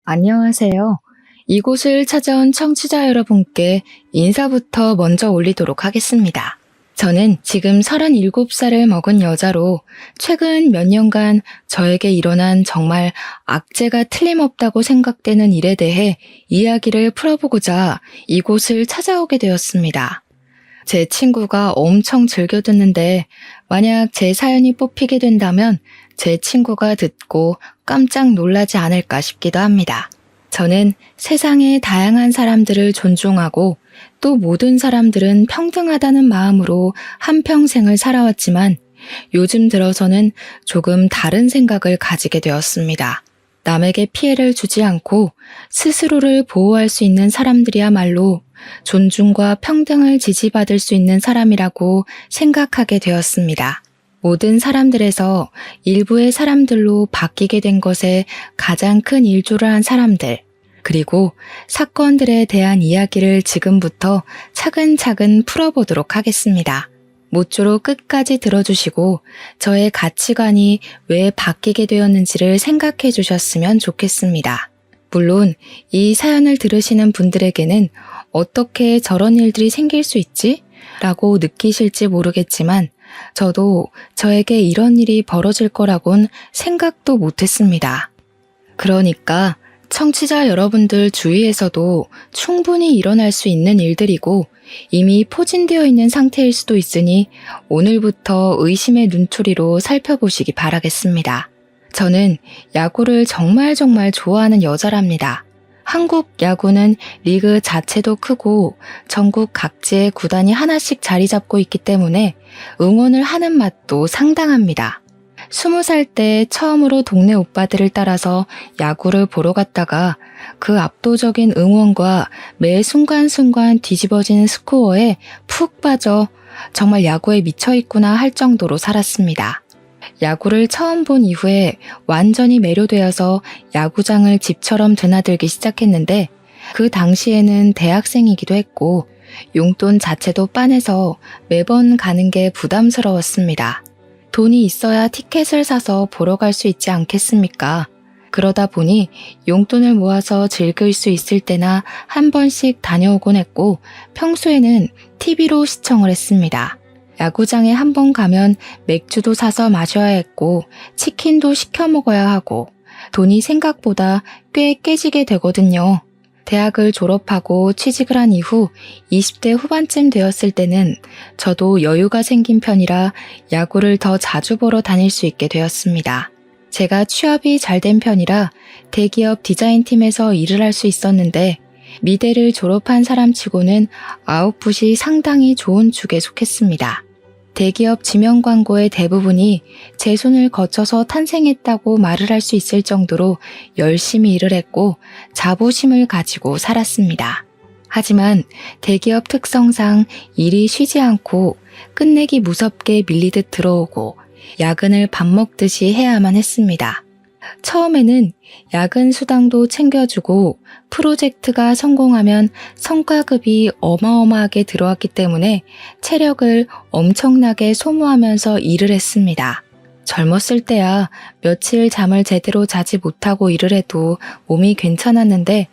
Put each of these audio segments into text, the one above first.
안녕하세요. 이곳을 찾아온 청취자 여러분께 인사부터 먼저 올리도록 하겠습니다. 저는 지금 37살을 먹은 여자로 최근 몇 년간 저에게 일어난 정말 악재가 틀림없다고 생각되는 일에 대해 이야기를 풀어보고자 이곳을 찾아오게 되었습니다. 제 친구가 엄청 즐겨 듣는데 만약 제 사연이 뽑히게 된다면 제 친구가 듣고 깜짝 놀라지 않을까 싶기도 합니다. 저는 세상의 다양한 사람들을 존중하고 또 모든 사람들은 평등하다는 마음으로 한평생을 살아왔지만 요즘 들어서는 조금 다른 생각을 가지게 되었습니다. 남에게 피해를 주지 않고 스스로를 보호할 수 있는 사람들이야말로 존중과 평등을 지지받을 수 있는 사람이라고 생각하게 되었습니다. 모든 사람들에서 일부의 사람들로 바뀌게 된 것에 가장 큰 일조를 한 사람들, 그리고 사건들에 대한 이야기를 지금부터 차근차근 풀어보도록 하겠습니다. 모쪼록 끝까지 들어주시고 저의 가치관이 왜 바뀌게 되었는지를 생각해 주셨으면 좋겠습니다. 물론 이 사연을 들으시는 분들에게는 어떻게 저런 일들이 생길 수 있지? 라고 느끼실지 모르겠지만 저도 저에게 이런 일이 벌어질 거라곤 생각도 못했습니다. 그러니까 청취자 여러분들 주위에서도 충분히 일어날 수 있는 일들이고 이미 포진되어 있는 상태일 수도 있으니 오늘부터 의심의 눈초리로 살펴보시기 바라겠습니다. 저는 야구를 정말 좋아하는 여자랍니다. 한국 야구는 리그 자체도 크고 전국 각지의 구단이 하나씩 자리 잡고 있기 때문에 응원을 하는 맛도 상당합니다. 20살 때 처음으로 동네 오빠들을 따라서 야구를 보러 갔다가 그 압도적인 응원과 매 순간순간 뒤집어지는 스코어에 푹 빠져 정말 야구에 미쳐있구나 할 정도로 살았습니다. 야구를 처음 본 이후에 완전히 매료되어서 야구장을 집처럼 드나들기 시작했는데 그 당시에는 대학생이기도 했고 용돈 자체도 빤해서 매번 가는 게 부담스러웠습니다. 돈이 있어야 티켓을 사서 보러 갈 수 있지 않겠습니까? 그러다 보니 용돈을 모아서 즐길 수 있을 때나 한 번씩 다녀오곤 했고 평소에는 TV로 시청을 했습니다. 야구장에 한 번 가면 맥주도 사서 마셔야 했고 치킨도 시켜 먹어야 하고 돈이 생각보다 꽤 깨지게 되거든요. 대학을 졸업하고 취직을 한 이후 20대 후반쯤 되었을 때는 저도 여유가 생긴 편이라 야구를 더 자주 보러 다닐 수 있게 되었습니다. 제가 취업이 잘 된 편이라 대기업 디자인팀에서 일을 할 수 있었는데 미대를 졸업한 사람치고는 아웃풋이 상당히 좋은 축에 속했습니다. 대기업 지명 광고의 대부분이 제 손을 거쳐서 탄생했다고 말을 할 수 있을 정도로 열심히 일을 했고 자부심을 가지고 살았습니다. 하지만 대기업 특성상 일이 쉬지 않고 끝내기 무섭게 밀리듯 들어오고 야근을 밥 먹듯이 해야만 했습니다. 처음에는 야근 수당도 챙겨주고 프로젝트가 성공하면 성과급이 어마어마하게 들어왔기 때문에 체력을 엄청나게 소모하면서 일을 했습니다. 젊었을 때야 며칠 잠을 제대로 자지 못하고 일을 해도 몸이 괜찮았는데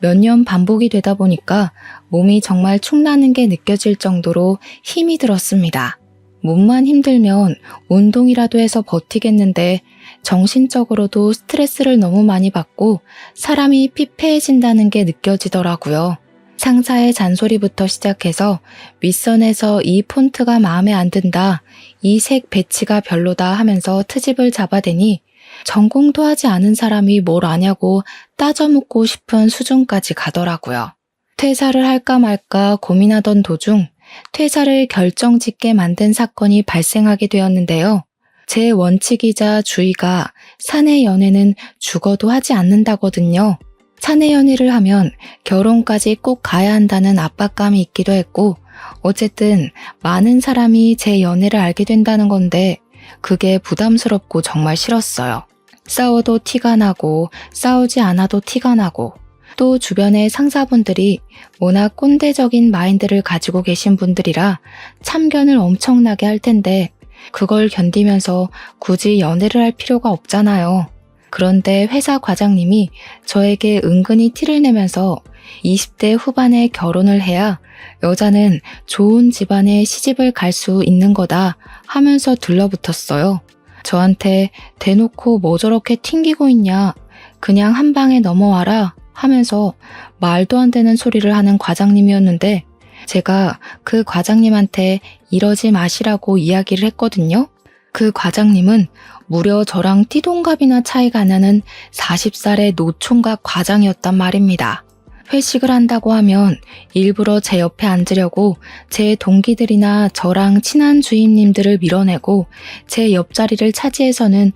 몇 년 반복이 되다 보니까 몸이 정말 축나는 게 느껴질 정도로 힘이 들었습니다. 몸만 힘들면 운동이라도 해서 버티겠는데 정신적으로도 스트레스를 너무 많이 받고 사람이 피폐해진다는 게 느껴지더라고요. 상사의 잔소리부터 시작해서 윗선에서 이 폰트가 마음에 안 든다, 이 색 배치가 별로다 하면서 트집을 잡아대니 전공도 하지 않은 사람이 뭘 아냐고 따져묻고 싶은 수준까지 가더라고요. 퇴사를 할까 말까 고민하던 도중 퇴사를 결정짓게 만든 사건이 발생하게 되었는데요. 제 원칙이자 주의가 사내 연애는 죽어도 하지 않는다거든요. 사내 연애를 하면 결혼까지 꼭 가야 한다는 압박감이 있기도 했고 어쨌든 많은 사람이 제 연애를 알게 된다는 건데 그게 부담스럽고 정말 싫었어요. 싸워도 티가 나고 싸우지 않아도 티가 나고 또 주변의 상사분들이 워낙 꼰대적인 마인드를 가지고 계신 분들이라 참견을 엄청나게 할 텐데 그걸 견디면서 굳이 연애를 할 필요가 없잖아요. 그런데 회사 과장님이 저에게 은근히 티를 내면서 20대 후반에 결혼을 해야 여자는 좋은 집안에 시집을 갈 수 있는 거다 하면서 들러붙었어요. 저한테 대놓고 뭐 저렇게 튕기고 있냐, 그냥 한 방에 넘어와라 하면서 말도 안 되는 소리를 하는 과장님이었는데 제가 그 과장님한테 이러지 마시라고 이야기를 했거든요. 그 과장님은 무려 저랑 띠동갑이나 차이가 나는 40살의 노총각 과장이었단 말입니다. 회식을 한다고 하면 일부러 제 옆에 앉으려고 제 동기들이나 저랑 친한 주임님들을 밀어내고 제 옆자리를 차지해서는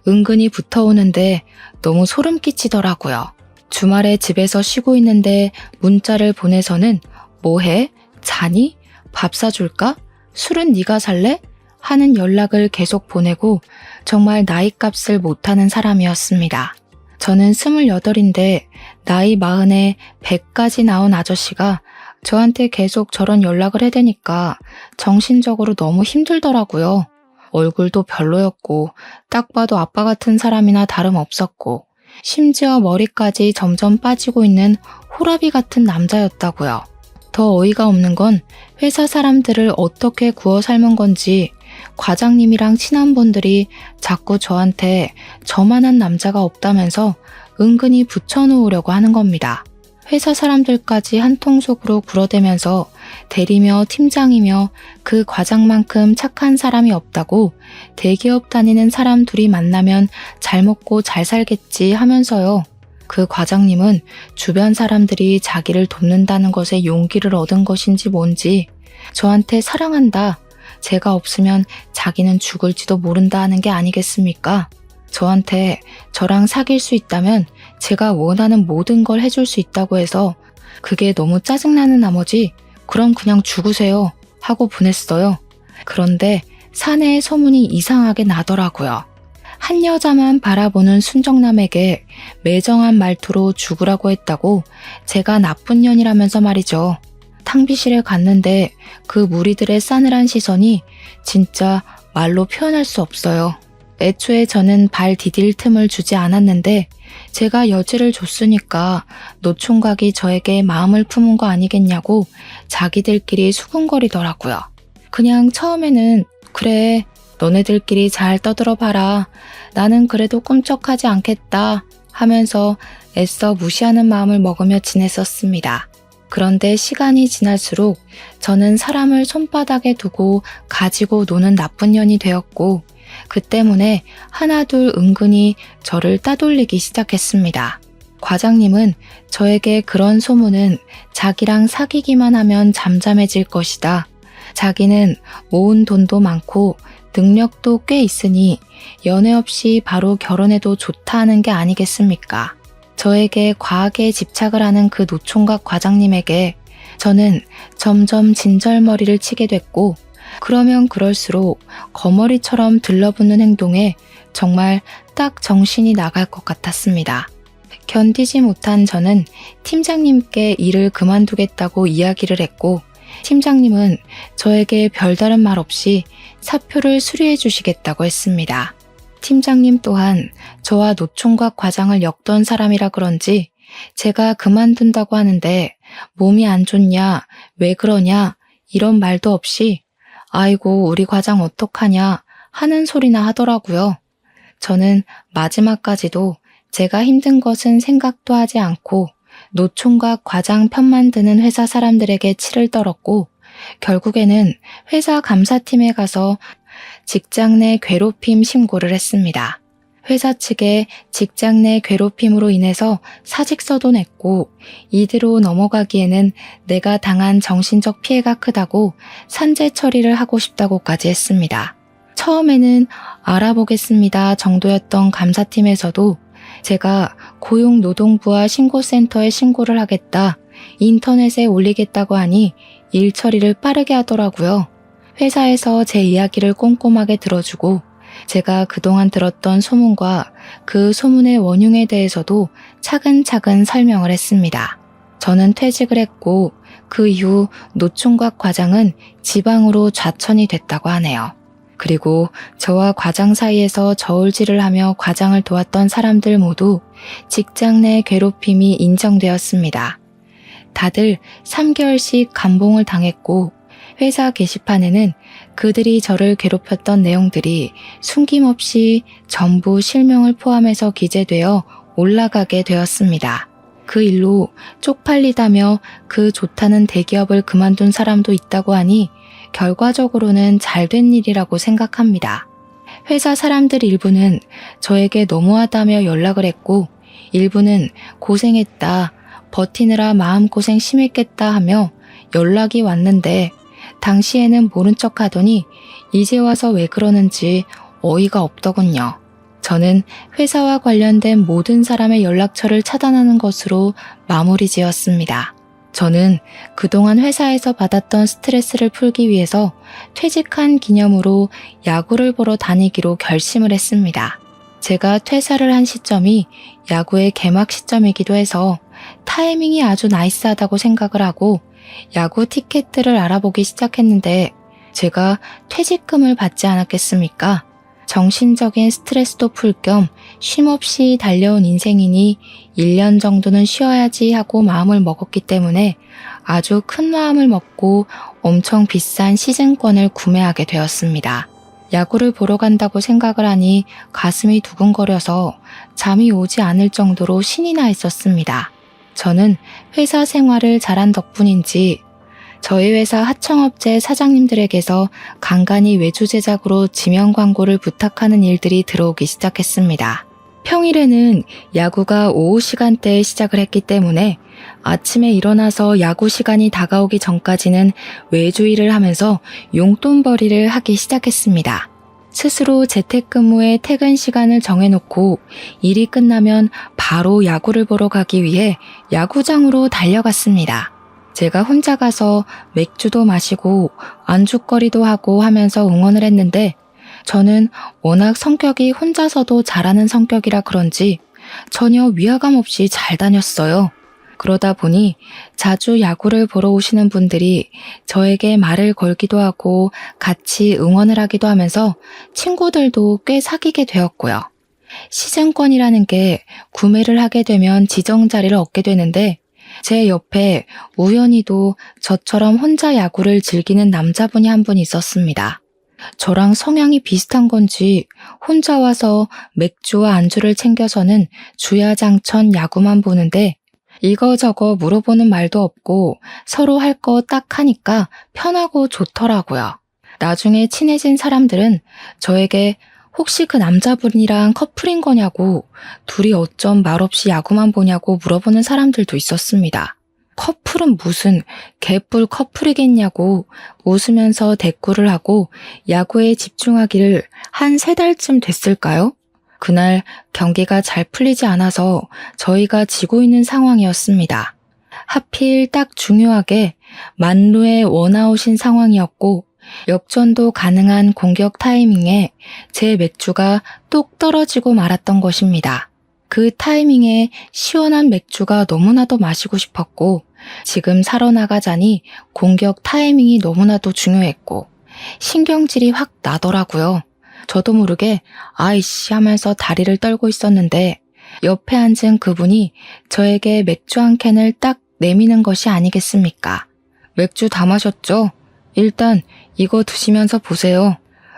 은근히 붙어오는데 너무 소름 끼치더라고요. 주말에 집에서 쉬고 있는데 문자를 보내서는 뭐해? 자니? 밥 사줄까? 술은 네가 살래? 하는 연락을 계속 보내고 정말 나이값을 못하는 사람이었습니다. 저는 28인데 나이 40에 100까지 나온 아저씨가 저한테 계속 저런 연락을 해대니까 정신적으로 너무 힘들더라고요. 얼굴도 별로였고 딱 봐도 아빠 같은 사람이나 다름없었고 심지어 머리까지 점점 빠지고 있는 호라비 같은 남자였다고요. 더 어이가 없는 건 회사 사람들을 어떻게 구워 삶은 건지 과장님이랑 친한 분들이 자꾸 저한테 저만한 남자가 없다면서 은근히 붙여놓으려고 하는 겁니다. 회사 사람들까지 한 통속으로 굴어대면서 대리며 팀장이며 그 과장만큼 착한 사람이 없다고 대기업 다니는 사람 둘이 만나면 잘 먹고 잘 살겠지 하면서요. 그 과장님은 주변 사람들이 자기를 돕는다는 것에 용기를 얻은 것인지 뭔지 저한테 사랑한다, 제가 없으면 자기는 죽을지도 모른다 하는 게 아니겠습니까? 저한테 저랑 사귈 수 있다면 제가 원하는 모든 걸 해줄 수 있다고 해서 그게 너무 짜증나는 나머지 그럼 그냥 죽으세요 하고 보냈어요. 그런데 사내의 소문이 이상하게 나더라고요. 한 여자만 바라보는 순정남에게 매정한 말투로 죽으라고 했다고 제가 나쁜 년이라면서 말이죠. 탕비실에 갔는데 그 무리들의 싸늘한 시선이 진짜 말로 표현할 수 없어요. 애초에 저는 발 디딜 틈을 주지 않았는데 제가 여지를 줬으니까 노총각이 저에게 마음을 품은 거 아니겠냐고 자기들끼리 수군거리더라고요. 그냥 처음에는 그래, 너네들끼리 잘 떠들어봐라, 나는 그래도 꿈쩍하지 않겠다 하면서 애써 무시하는 마음을 먹으며 지냈었습니다. 그런데 시간이 지날수록 저는 사람을 손바닥에 두고 가지고 노는 나쁜 년이 되었고 그 때문에 하나둘 은근히 저를 따돌리기 시작했습니다. 과장님은 저에게 그런 소문은 자기랑 사귀기만 하면 잠잠해질 것이다, 자기는 모은 돈도 많고 능력도 꽤 있으니 연애 없이 바로 결혼해도 좋다 하는 게 아니겠습니까? 저에게 과하게 집착을 하는 그 노총각 과장님에게 저는 점점 진절머리를 치게 됐고 그러면 그럴수록 거머리처럼 들러붙는 행동에 정말 딱 정신이 나갈 것 같았습니다. 견디지 못한 저는 팀장님께 일을 그만두겠다고 이야기를 했고 팀장님은 저에게 별다른 말 없이 사표를 수리해 주시겠다고 했습니다. 팀장님 또한 저와 노총각 과장을 엮던 사람이라 그런지 제가 그만둔다고 하는데 몸이 안 좋냐, 왜 그러냐 이런 말도 없이 아이고 우리 과장 어떡하냐 하는 소리나 하더라고요. 저는 마지막까지도 제가 힘든 것은 생각도 하지 않고 노총각 과장 편만 드는 회사 사람들에게 치를 떨었고 결국에는 회사 감사팀에 가서 직장 내 괴롭힘 신고를 했습니다. 회사 측에 직장 내 괴롭힘으로 인해서 사직서도 냈고 이대로 넘어가기에는 내가 당한 정신적 피해가 크다고 산재 처리를 하고 싶다고까지 했습니다. 처음에는 알아보겠습니다 정도였던 감사팀에서도 제가 고용노동부와 신고센터에 신고를 하겠다, 인터넷에 올리겠다고 하니 일 처리를 빠르게 하더라고요. 회사에서 제 이야기를 꼼꼼하게 들어주고 제가 그동안 들었던 소문과 그 소문의 원흉에 대해서도 차근차근 설명을 했습니다. 저는 퇴직을 했고 그 이후 노총각 과장은 지방으로 좌천이 됐다고 하네요. 그리고 저와 과장 사이에서 저울질을 하며 과장을 도왔던 사람들 모두 직장 내 괴롭힘이 인정되었습니다. 다들 3개월씩 감봉을 당했고 회사 게시판에는 그들이 저를 괴롭혔던 내용들이 숨김없이 전부 실명을 포함해서 기재되어 올라가게 되었습니다. 그 일로 쪽팔리다며 그 좋다는 대기업을 그만둔 사람도 있다고 하니 결과적으로는 잘된 일이라고 생각합니다. 회사 사람들 일부는 저에게 너무하다며 연락을 했고 일부는 고생했다, 버티느라 마음고생 심했겠다 하며 연락이 왔는데 당시에는 모른 척 하더니 이제 와서 왜 그러는지 어이가 없더군요. 저는 회사와 관련된 모든 사람의 연락처를 차단하는 것으로 마무리 지었습니다. 저는 그동안 회사에서 받았던 스트레스를 풀기 위해서 퇴직한 기념으로 야구를 보러 다니기로 결심을 했습니다. 제가 퇴사를 한 시점이 야구의 개막 시점이기도 해서 타이밍이 아주 나이스하다고 생각을 하고 야구 티켓들을 알아보기 시작했는데 제가 퇴직금을 받지 않았겠습니까? 정신적인 스트레스도 풀 겸 쉼없이 달려온 인생이니 1년 정도는 쉬어야지 하고 마음을 먹었기 때문에 아주 큰 마음을 먹고 엄청 비싼 시즌권을 구매하게 되었습니다. 야구를 보러 간다고 생각을 하니 가슴이 두근거려서 잠이 오지 않을 정도로 신이 나 있었습니다. 저는 회사 생활을 잘한 덕분인지 저희 회사 하청업체 사장님들에게서 간간히 외주 제작으로 지명 광고를 부탁하는 일들이 들어오기 시작했습니다. 평일에는 야구가 오후 시간대에 시작을 했기 때문에 아침에 일어나서 야구 시간이 다가오기 전까지는 외주 일을 하면서 용돈벌이를 하기 시작했습니다. 스스로 재택근무에 퇴근 시간을 정해놓고 일이 끝나면 바로 야구를 보러 가기 위해 야구장으로 달려갔습니다. 제가 혼자 가서 맥주도 마시고 안주거리도 하고 하면서 응원을 했는데 저는 워낙 성격이 혼자서도 잘하는 성격이라 그런지 전혀 위화감 없이 잘 다녔어요. 그러다 보니 자주 야구를 보러 오시는 분들이 저에게 말을 걸기도 하고 같이 응원을 하기도 하면서 친구들도 꽤 사귀게 되었고요. 시즌권이라는 게 구매를 하게 되면 지정 자리를 얻게 되는데 제 옆에 우연히도 저처럼 혼자 야구를 즐기는 남자분이 한 분 있었습니다. 저랑 성향이 비슷한 건지 혼자 와서 맥주와 안주를 챙겨서는 주야장천 야구만 보는데 이거저거 물어보는 말도 없고 서로 할 거 딱 하니까 편하고 좋더라고요. 나중에 친해진 사람들은 저에게 혹시 그 남자분이랑 커플인 거냐고 둘이 어쩜 말없이 야구만 보냐고 물어보는 사람들도 있었습니다. 커플은 무슨 개뿔 커플이겠냐고 웃으면서 대꾸를 하고 야구에 집중하기를 한 3달쯤 됐을까요? 그날 경기가 잘 풀리지 않아서 저희가 지고 있는 상황이었습니다. 하필 딱 중요하게 만루의 원아웃인 상황이었고 역전도 가능한 공격 타이밍에 제 맥주가 뚝 떨어지고 말았던 것입니다. 그 타이밍에 시원한 맥주가 너무나도 마시고 싶었고 지금 사러 나가자니 공격 타이밍이 너무나도 중요했고 신경질이 확 나더라고요. 저도 모르게 아이씨 하면서 다리를 떨고 있었는데 옆에 앉은 그분이 저에게 맥주 한 캔을 딱 내미는 것이 아니겠습니까? 맥주 다 마셨죠? 일단 이거 드시면서 보세요.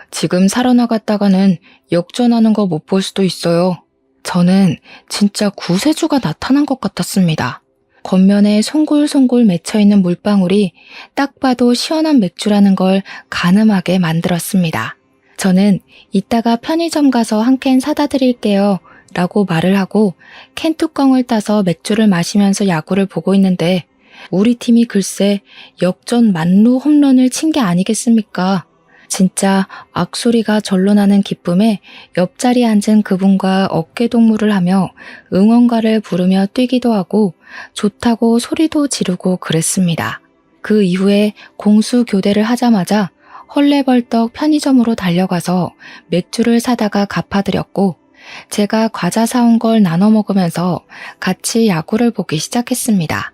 지금 사러 나갔다가는 역전하는 거 못 볼 수도 있어요. 저는 진짜 구세주가 나타난 것 같았습니다. 겉면에 송골송골 맺혀있는 물방울이 딱 봐도 시원한 맥주라는 걸 가늠하게 만들었습니다. 저는 이따가 편의점 가서 한 캔 사다 드릴게요 라고 말을 하고 캔 뚜껑을 따서 맥주를 마시면서 야구를 보고 있는데 우리 팀이 글쎄 역전 만루 홈런을 친 게 아니겠습니까? 진짜 악소리가 절로 나는 기쁨에 옆자리에 앉은 그분과 어깨동무를 하며 응원가를 부르며 뛰기도 하고 좋다고 소리도 지르고 그랬습니다. 그 이후에 공수 교대를 하자마자 헐레벌떡 편의점으로 달려가서 맥주를 사다가 갚아드렸고 제가 과자 사온 걸 나눠 먹으면서 같이 야구를 보기 시작했습니다.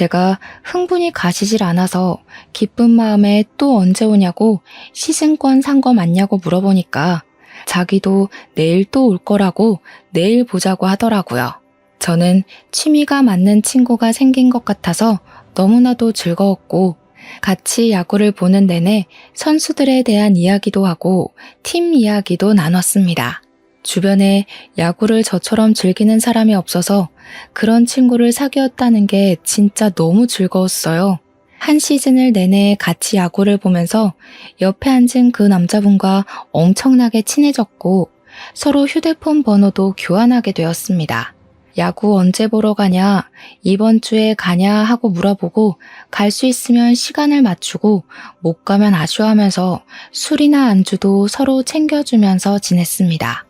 제가 흥분이 가시질 않아서 기쁜 마음에 또 언제 오냐고 시즌권 산 거 맞냐고 물어보니까 자기도 내일 또 올 거라고 내일 보자고 하더라고요. 저는 취미가 맞는 친구가 생긴 것 같아서 너무나도 즐거웠고 같이 야구를 보는 내내 선수들에 대한 이야기도 하고 팀 이야기도 나눴습니다. 주변에 야구를 저처럼 즐기는 사람이 없어서 그런 친구를 사귀었다는 게 진짜 너무 즐거웠어요. 한 시즌을 내내 같이 야구를 보면서 옆에 앉은 그 남자분과 엄청나게 친해졌고 서로 휴대폰 번호도 교환하게 되었습니다. 야구 언제 보러 가냐, 이번 주에 가냐 하고 물어보고 갈 수 있으면 시간을 맞추고 못 가면 아쉬워하면서 술이나 안주도 서로 챙겨주면서 지냈습니다.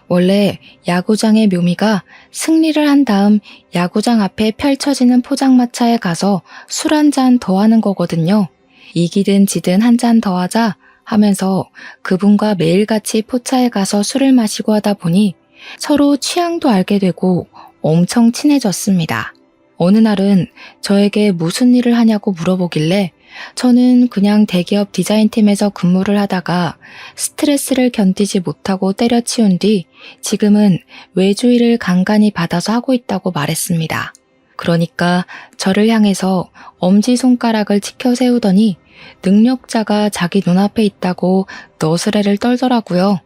원래 야구장의 묘미가 승리를 한 다음 야구장 앞에 펼쳐지는 포장마차에 가서 술 한 잔 더 하는 거거든요. 이기든 지든 한 잔 더 하자 하면서 그분과 매일같이 포차에 가서 술을 마시고 하다 보니 서로 취향도 알게 되고 엄청 친해졌습니다. 어느 날은 저에게 무슨 일을 하냐고 물어보길래 저는 그냥 대기업 디자인팀에서 근무를 하다가 스트레스를 견디지 못하고 때려치운 뒤 지금은 외주 일을 간간히 받아서 하고 있다고 말했습니다. 그러니까 저를 향해서 엄지손가락을 치켜 세우더니 능력자가 자기 눈앞에 있다고 너스레를 떨더라고요.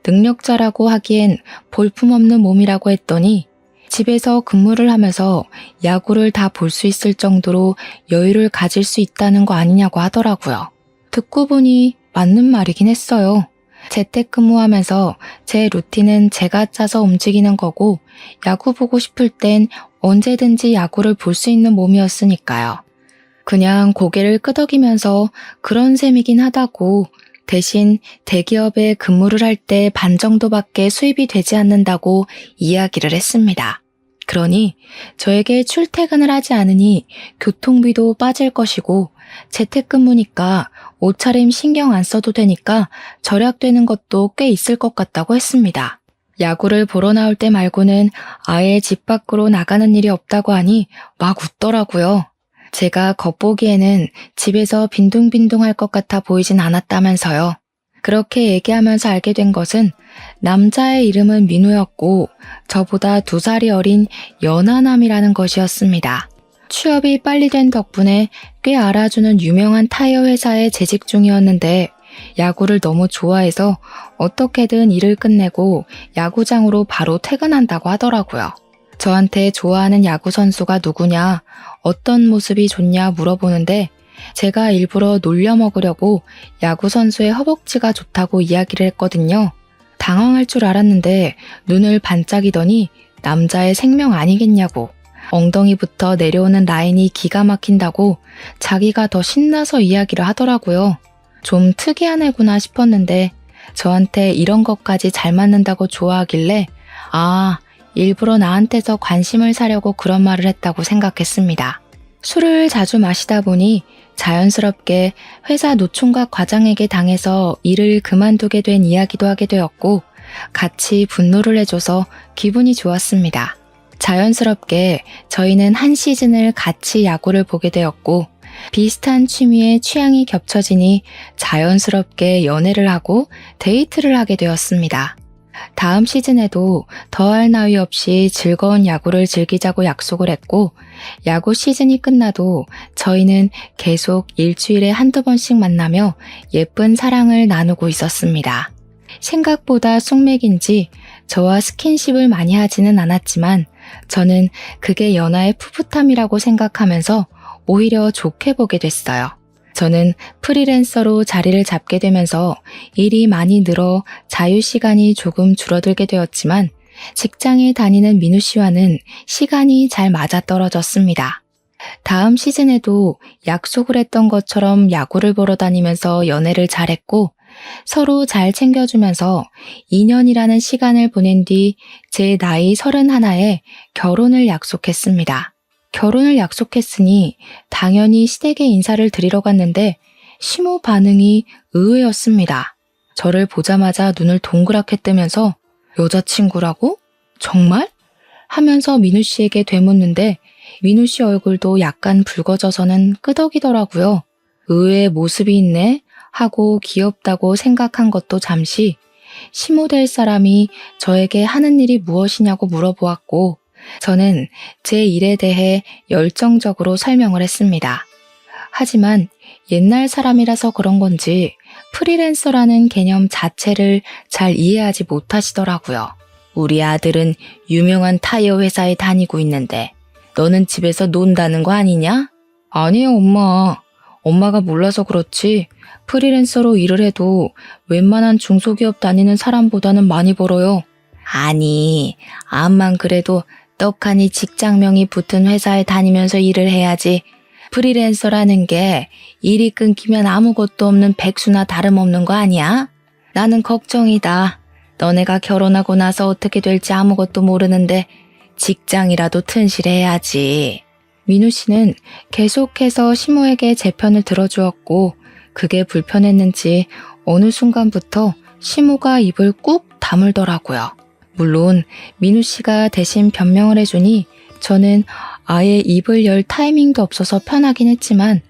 능력자라고 하기엔 볼품없는 몸이라고 했더니 집에서 근무를 하면서 야구를 다 볼 수 있을 정도로 여유를 가질 수 있다는 거 아니냐고 하더라고요. 듣고 보니 맞는 말이긴 했어요. 재택근무하면서 제 루틴은 제가 짜서 움직이는 거고 야구 보고 싶을 땐 언제든지 야구를 볼 수 있는 몸이었으니까요. 그냥 고개를 끄덕이면서 그런 셈이긴 하다고 대신 대기업에 근무를 할 때 반 정도밖에 수입이 되지 않는다고 이야기를 했습니다. 그러니 저에게 출퇴근을 하지 않으니 교통비도 빠질 것이고 재택근무니까 옷차림 신경 안 써도 되니까 절약되는 것도 꽤 있을 것 같다고 했습니다. 야구를 보러 나올 때 말고는 아예 집 밖으로 나가는 일이 없다고 하니 막 웃더라고요. 제가 겉보기에는 집에서 빈둥빈둥할 것 같아 보이진 않았다면서요. 그렇게 얘기하면서 알게 된 것은 남자의 이름은 민우였고 저보다 2살이 어린 연하남이라는 것이었습니다. 취업이 빨리 된 덕분에 꽤 알아주는 유명한 타이어 회사에 재직 중이었는데 야구를 너무 좋아해서 어떻게든 일을 끝내고 야구장으로 바로 퇴근한다고 하더라고요. 저한테 좋아하는 야구 선수가 누구냐, 어떤 모습이 좋냐 물어보는데 제가 일부러 놀려 먹으려고 야구 선수의 허벅지가 좋다고 이야기를 했거든요. 당황할 줄 알았는데 눈을 반짝이더니 남자의 생명 아니겠냐고 엉덩이부터 내려오는 라인이 기가 막힌다고 자기가 더 신나서 이야기를 하더라고요. 좀 특이한 애구나 싶었는데 저한테 이런 것까지 잘 맞는다고 좋아하길래 일부러 나한테서 관심을 사려고 그런 말을 했다고 생각했습니다. 술을 자주 마시다 보니 자연스럽게 회사 노총각 과장에게 당해서 일을 그만두게 된 이야기도 하게 되었고 같이 분노를 해줘서 기분이 좋았습니다. 자연스럽게 저희는 한 시즌을 같이 야구를 보게 되었고 비슷한 취미에 취향이 겹쳐지니 자연스럽게 연애를 하고 데이트를 하게 되었습니다. 다음 시즌에도 더할 나위 없이 즐거운 야구를 즐기자고 약속을 했고 야구 시즌이 끝나도 저희는 계속 일주일에 한두 번씩 만나며 예쁜 사랑을 나누고 있었습니다. 생각보다 숙맥인지 저와 스킨십을 많이 하지는 않았지만 저는 그게 연하의 풋풋함이라고 생각하면서 오히려 좋게 보게 됐어요. 저는 프리랜서로 자리를 잡게 되면서 일이 많이 늘어 자유시간이 조금 줄어들게 되었지만 직장에 다니는 민우 씨와는 시간이 잘 맞아떨어졌습니다. 다음 시즌에도 약속을 했던 것처럼 야구를 보러 다니면서 연애를 잘했고 서로 잘 챙겨주면서 2년이라는 시간을 보낸 뒤 제 나이 31에 결혼을 약속했습니다. 결혼을 약속했으니 당연히 시댁에 인사를 드리러 갔는데 시모 반응이 의외였습니다. 저를 보자마자 눈을 동그랗게 뜨면서 여자친구라고? 정말? 하면서 민우 씨에게 되묻는데 민우 씨 얼굴도 약간 붉어져서는 끄덕이더라고요. 의외의 모습이 있네 하고 귀엽다고 생각한 것도 잠시 시모 될 사람이 저에게 하는 일이 무엇이냐고 물어보았고 저는 제 일에 대해 열정적으로 설명을 했습니다. 하지만 옛날 사람이라서 그런 건지 프리랜서라는 개념 자체를 잘 이해하지 못하시더라고요. 우리 아들은 유명한 타이어 회사에 다니고 있는데 너는 집에서 논다는 거 아니냐? 아니에요, 엄마. 엄마가 몰라서 그렇지 프리랜서로 일을 해도 웬만한 중소기업 다니는 사람보다는 많이 벌어요. 아니, 암만 그래도 떡하니 직장명이 붙은 회사에 다니면서 일을 해야지. 프리랜서라는 게 일이 끊기면 아무것도 없는 백수나 다름없는 거 아니야? 나는 걱정이다. 너네가 결혼하고 나서 어떻게 될지 아무것도 모르는데 직장이라도 튼실해야지. 민우 씨는 계속해서 시모에게 제 편을 들어주었고 그게 불편했는지 어느 순간부터 시모가 입을 꾹 다물더라고요. 물론 민우 씨가 대신 변명을 해주니 저는 아예 입을 열 타이밍도 없어서 편하긴 했지만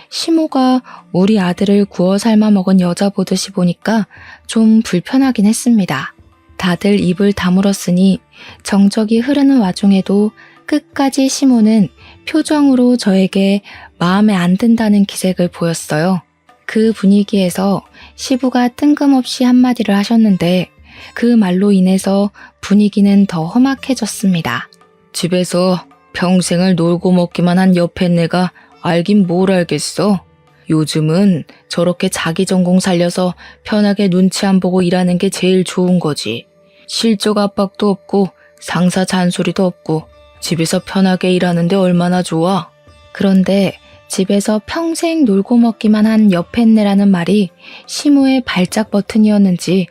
시모가 우리 아들을 구워 삶아 먹은 여자 보듯이 보니까 좀 불편하긴 했습니다. 다들 입을 다물었으니 정적이 흐르는 와중에도 끝까지 시모는 표정으로 저에게 마음에 안 든다는 기색을 보였어요. 그 분위기에서 시부가 뜬금없이 한마디를 하셨는데 그 말로 인해서 분위기는 더 험악해졌습니다. 집에서 평생을 놀고 먹기만 한 옆에 내가 알긴 뭘 알겠어. 요즘은 저렇게 자기 전공 살려서 편하게 눈치 안 보고 일하는 게 제일 좋은 거지. 실적 압박도 없고 상사 잔소리도 없고 집에서 편하게 일하는데 얼마나 좋아. 그런데 집에서 평생 놀고 먹기만 한 여팻네라는 말이 시모의 발작 버튼이었는지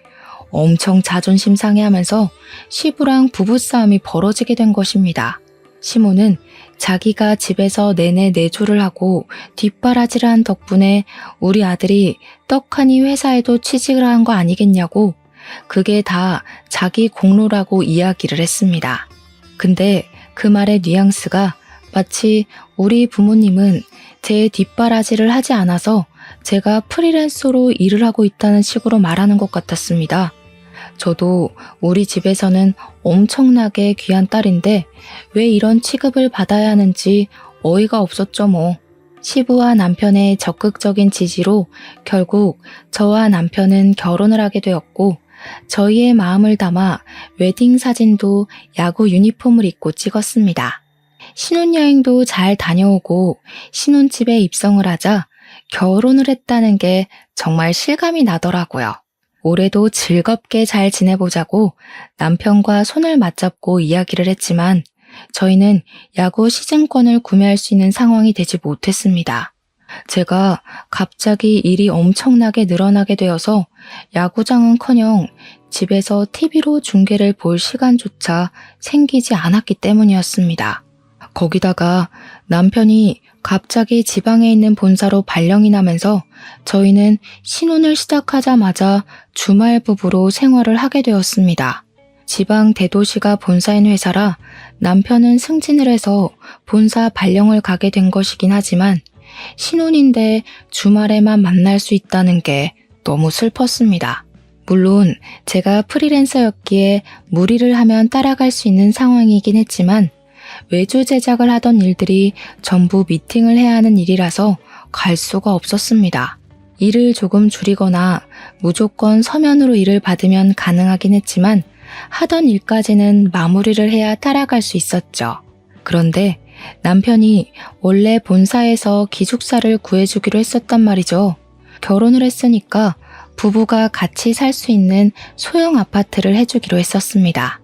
엄청 자존심 상해하면서 시부랑 부부싸움이 벌어지게 된 것입니다. 시모는 자기가 집에서 내내 내조를 하고 뒷바라지를 한 덕분에 우리 아들이 떡하니 회사에도 취직을 한 거 아니겠냐고 그게 다 자기 공로라고 이야기를 했습니다. 근데 그 말의 뉘앙스가 마치 우리 부모님은 제 뒷바라지를 하지 않아서 제가 프리랜서로 일을 하고 있다는 식으로 말하는 것 같았습니다. 저도 우리 집에서는 엄청나게 귀한 딸인데 왜 이런 취급을 받아야 하는지 어이가 없었죠 뭐. 시부와 남편의 적극적인 지지로 결국 저와 남편은 결혼을 하게 되었고 저희의 마음을 담아 웨딩 사진도 야구 유니폼을 입고 찍었습니다. 신혼여행도 잘 다녀오고 신혼집에 입성을 하자 결혼을 했다는 게 정말 실감이 나더라고요. 올해도 즐겁게 잘 지내보자고 남편과 손을 맞잡고 이야기를 했지만 저희는 야구 시즌권을 구매할 수 있는 상황이 되지 못했습니다. 제가 갑자기 일이 엄청나게 늘어나게 되어서 야구장은커녕 집에서 TV로 중계를 볼 시간조차 생기지 않았기 때문이었습니다. 거기다가 남편이 갑자기 지방에 있는 본사로 발령이 나면서 저희는 신혼을 시작하자마자 주말 부부로 생활을 하게 되었습니다. 지방 대도시가 본사인 회사라 남편은 승진을 해서 본사 발령을 가게 된 것이긴 하지만 신혼인데 주말에만 만날 수 있다는 게 너무 슬펐습니다. 물론 제가 프리랜서였기에 무리를 하면 따라갈 수 있는 상황이긴 했지만 외주 제작을 하던 일들이 전부 미팅을 해야 하는 일이라서 갈 수가 없었습니다. 일을 조금 줄이거나 무조건 서면으로 일을 받으면 가능하긴 했지만 하던 일까지는 마무리를 해야 따라갈 수 있었죠. 그런데 남편이 원래 본사에서 기숙사를 구해주기로 했었단 말이죠. 결혼을 했으니까 부부가 같이 살 수 있는 소형 아파트를 해주기로 했었습니다.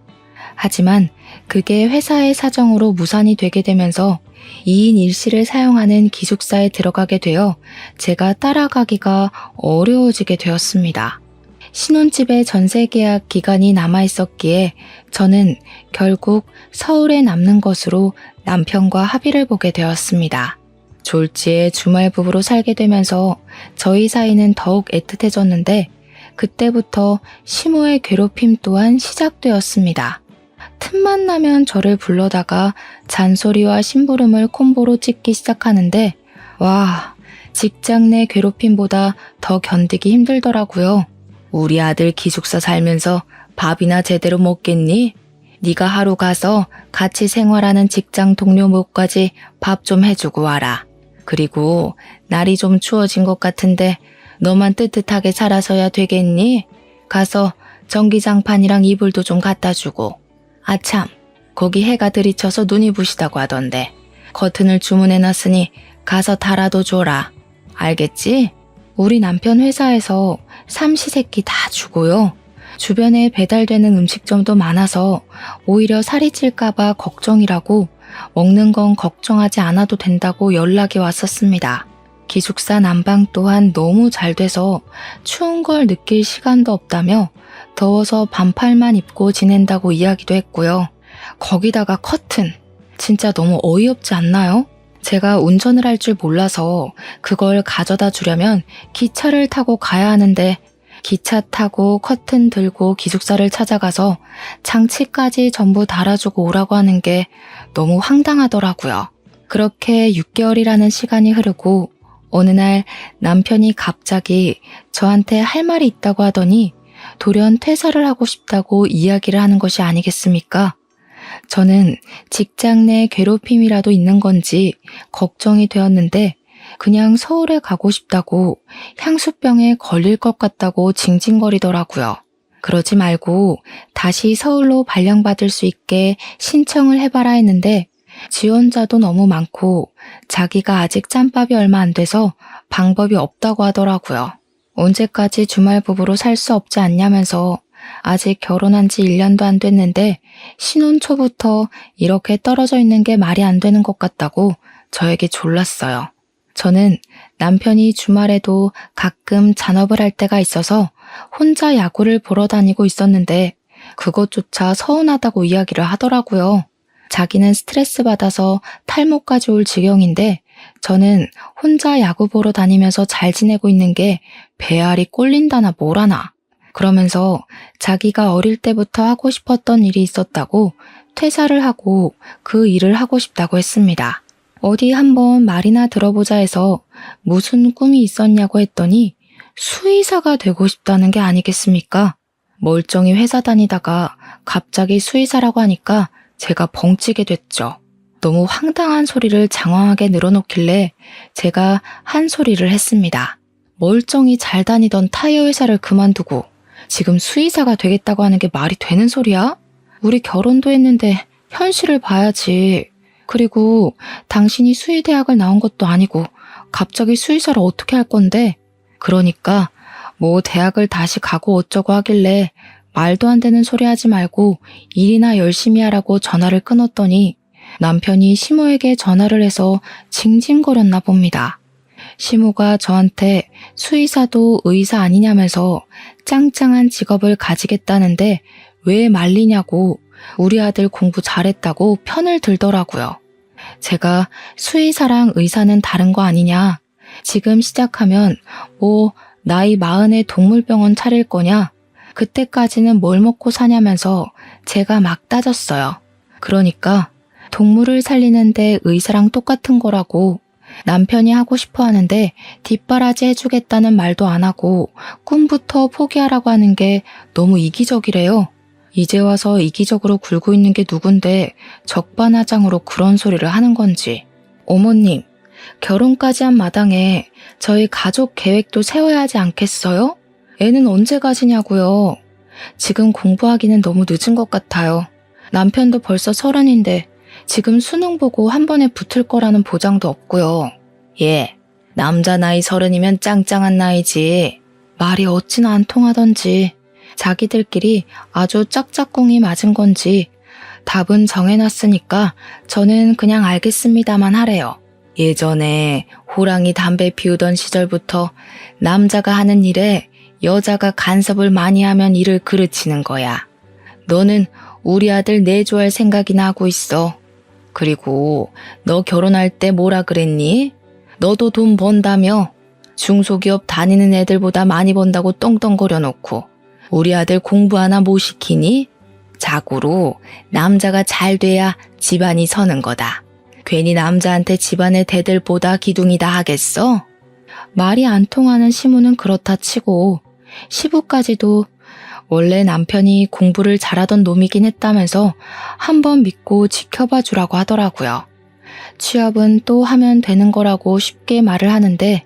하지만 그게 회사의 사정으로 무산이 되게 되면서 2인 1실을 사용하는 기숙사에 들어가게 되어 제가 따라가기가 어려워지게 되었습니다. 신혼집의 전세 계약 기간이 남아 있었기에 저는 결국 서울에 남는 것으로 남편과 합의를 보게 되었습니다. 졸지에 주말 부부로 살게 되면서 저희 사이는 더욱 애틋해졌는데 그때부터 시모의 괴롭힘 또한 시작되었습니다. 틈만 나면 저를 불러다가 잔소리와 심부름을 콤보로 찍기 시작하는데 와, 직장 내 괴롭힘보다 더 견디기 힘들더라고요. 우리 아들 기숙사 살면서 밥이나 제대로 먹겠니? 네가 하루 가서 같이 생활하는 직장 동료 목까지 밥 좀 해주고 와라. 그리고 날이 좀 추워진 것 같은데 너만 뜨뜻하게 살아서야 되겠니? 가서 전기장판이랑 이불도 좀 갖다 주고. 아참, 거기 해가 들이쳐서 눈이 부시다고 하던데 커튼을 주문해놨으니 가서 달아도 줘라. 알겠지? 우리 남편 회사에서 삼시세끼 다 주고요. 주변에 배달되는 음식점도 많아서 오히려 살이 찔까봐 걱정이라고 먹는 건 걱정하지 않아도 된다고 연락이 왔었습니다. 기숙사 난방 또한 너무 잘 돼서 추운 걸 느낄 시간도 없다며 더워서 반팔만 입고 지낸다고 이야기도 했고요. 거기다가 커튼, 진짜 너무 어이없지 않나요? 제가 운전을 할 줄 몰라서 그걸 가져다 주려면 기차를 타고 가야 하는데 기차 타고 커튼 들고 기숙사를 찾아가서 장치까지 전부 달아주고 오라고 하는 게 너무 황당하더라고요. 그렇게 6개월이라는 시간이 흐르고 어느 날 남편이 갑자기 저한테 할 말이 있다고 하더니 돌연 퇴사를 하고 싶다고 이야기를 하는 것이 아니겠습니까? 저는 직장 내 괴롭힘이라도 있는 건지 걱정이 되었는데 그냥 서울에 가고 싶다고 향수병에 걸릴 것 같다고 징징거리더라고요. 그러지 말고 다시 서울로 발령받을 수 있게 신청을 해봐라 했는데 지원자도 너무 많고 자기가 아직 짬밥이 얼마 안 돼서 방법이 없다고 하더라고요. 언제까지 주말 부부로 살 수 없지 않냐면서 아직 결혼한 지 1년도 안 됐는데 신혼 초부터 이렇게 떨어져 있는 게 말이 안 되는 것 같다고 저에게 졸랐어요. 저는 남편이 주말에도 가끔 잔업을 할 때가 있어서 혼자 야구를 보러 다니고 있었는데 그것조차 서운하다고 이야기를 하더라고요. 자기는 스트레스 받아서 탈모까지 올 지경인데 저는 혼자 야구 보러 다니면서 잘 지내고 있는 게 배알이 꼴린다나 뭐라나. 그러면서 자기가 어릴 때부터 하고 싶었던 일이 있었다고 퇴사를 하고 그 일을 하고 싶다고 했습니다. 어디 한번 말이나 들어보자 해서 무슨 꿈이 있었냐고 했더니 수의사가 되고 싶다는 게 아니겠습니까? 멀쩡히 회사 다니다가 갑자기 수의사라고 하니까 제가 벙찌게 됐죠. 너무 황당한 소리를 장황하게 늘어놓길래 제가 한 소리를 했습니다. 멀쩡히 잘 다니던 타이어 회사를 그만두고 지금 수의사가 되겠다고 하는 게 말이 되는 소리야? 우리 결혼도 했는데 현실을 봐야지. 그리고 당신이 수의대학을 나온 것도 아니고 갑자기 수의사를 어떻게 할 건데? 그러니까 뭐 대학을 다시 가고 어쩌고 하길래 말도 안 되는 소리 하지 말고 일이나 열심히 하라고 전화를 끊었더니 남편이 시모에게 전화를 해서 징징거렸나 봅니다. 시모가 저한테 수의사도 의사 아니냐면서 짱짱한 직업을 가지겠다는데 왜 말리냐고 우리 아들 공부 잘했다고 편을 들더라고요. 제가 수의사랑 의사는 다른 거 아니냐? 지금 시작하면 뭐 나이 40에 동물병원 차릴 거냐? 그때까지는 뭘 먹고 사냐면서 제가 막 따졌어요. 그러니까 동물을 살리는데 의사랑 똑같은 거라고 남편이 하고 싶어 하는데 뒷바라지 해주겠다는 말도 안 하고 꿈부터 포기하라고 하는 게 너무 이기적이래요. 이제 와서 이기적으로 굴고 있는 게 누군데 적반하장으로 그런 소리를 하는 건지. 어머님, 결혼까지 한 마당에 저희 가족 계획도 세워야 하지 않겠어요? 애는 언제 가지냐고요. 지금 공부하기는 너무 늦은 것 같아요. 남편도 벌써 30인데 지금 수능 보고 한 번에 붙을 거라는 보장도 없고요. 예, 남자 나이 30이면 짱짱한 나이지. 말이 어찌나 안 통하던지 자기들끼리 아주 짝짝꿍이 맞은 건지 답은 정해놨으니까 저는 그냥 알겠습니다만 하래요. 예전에 호랑이 담배 피우던 시절부터 남자가 하는 일에 여자가 간섭을 많이 하면 일을 그르치는 거야. 너는 우리 아들 내조할 생각이나 하고 있어. 그리고 너 결혼할 때 뭐라 그랬니? 너도 돈 번다며? 중소기업 다니는 애들보다 많이 번다고 떵떵거려 놓고 우리 아들 공부 하나 못 시키니? 자고로 남자가 잘 돼야 집안이 서는 거다. 괜히 남자한테 집안의 대들보다 기둥이다 하겠어? 말이 안 통하는 시무는 그렇다 치고 시부까지도 원래 남편이 공부를 잘하던 놈이긴 했다면서 한번 믿고 지켜봐 주라고 하더라고요. 취업은 또 하면 되는 거라고 쉽게 말을 하는데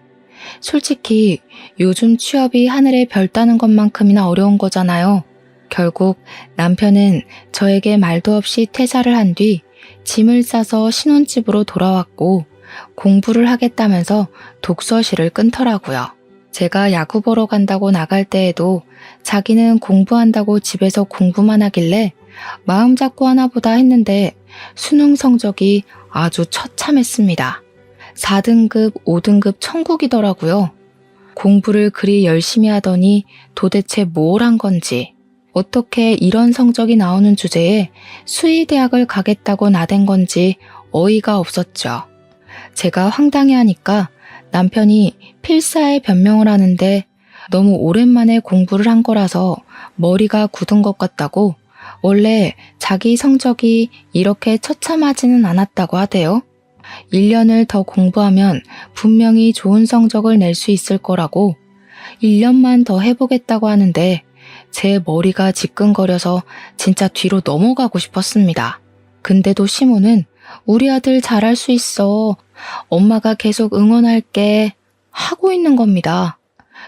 솔직히 요즘 취업이 하늘의 별 따는 것만큼이나 어려운 거잖아요. 결국 남편은 저에게 말도 없이 퇴사를 한 뒤 짐을 싸서 신혼집으로 돌아왔고 공부를 하겠다면서 독서실을 끊더라고요. 제가 야구 보러 간다고 나갈 때에도 자기는 공부한다고 집에서 공부만 하길래 마음 잡고 하나 보다 했는데 수능 성적이 아주 처참했습니다. 4등급, 5등급 천국이더라고요. 공부를 그리 열심히 하더니 도대체 뭘 한 건지, 어떻게 이런 성적이 나오는 주제에 수의대학을 가겠다고 나댄 건지 어이가 없었죠. 제가 황당해하니까 남편이 필사에 변명을 하는데 너무 오랜만에 공부를 한 거라서 머리가 굳은 것 같다고 원래 자기 성적이 이렇게 처참하지는 않았다고 하대요. 1년을 더 공부하면 분명히 좋은 성적을 낼 수 있을 거라고 1년만 더 해보겠다고 하는데 제 머리가 지끈거려서 진짜 뒤로 넘어가고 싶었습니다. 근데도 시모는 우리 아들 잘할 수 있어. 엄마가 계속 응원할게. 하고 있는 겁니다.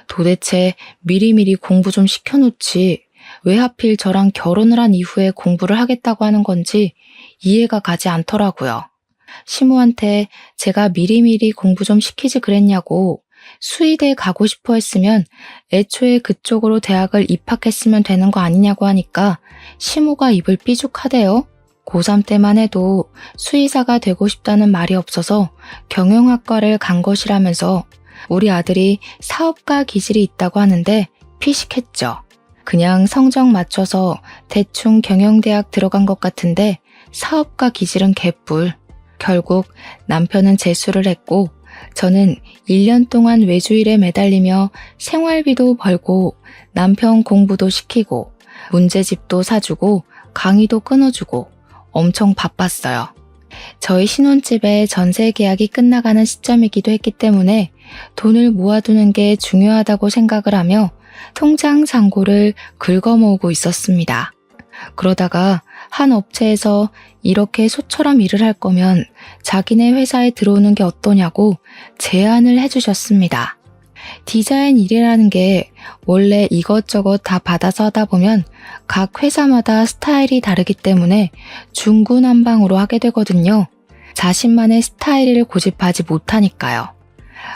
도대체 미리미리 공부 좀 시켜놓지 왜 하필 저랑 결혼을 한 이후에 공부를 하겠다고 하는 건지 이해가 가지 않더라고요. 시모한테 제가 미리미리 공부 좀 시키지 그랬냐고 수의대 가고 싶어 했으면 애초에 그쪽으로 대학을 입학했으면 되는 거 아니냐고 하니까 시모가 입을 삐죽하대요. 고3 때만 해도 수의사가 되고 싶다는 말이 없어서 경영학과를 간 것이라면서 우리 아들이 사업가 기질이 있다고 하는데 피식했죠. 그냥 성적 맞춰서 대충 경영대학 들어간 것 같은데 사업가 기질은 개뿔. 결국 남편은 재수를 했고 저는 1년 동안 외주일에 매달리며 생활비도 벌고 남편 공부도 시키고 문제집도 사주고 강의도 끊어주고 엄청 바빴어요. 저희 신혼집의 전세 계약이 끝나가는 시점이기도 했기 때문에 돈을 모아두는 게 중요하다고 생각을 하며 통장 잔고를 긁어모으고 있었습니다. 그러다가 한 업체에서 이렇게 소처럼 일을 할 거면 자기네 회사에 들어오는 게 어떠냐고 제안을 해주셨습니다. 디자인 일이라는 게 원래 이것저것 다 받아서 하다 보면 각 회사마다 스타일이 다르기 때문에 중구난방으로 하게 되거든요. 자신만의 스타일을 고집하지 못하니까요.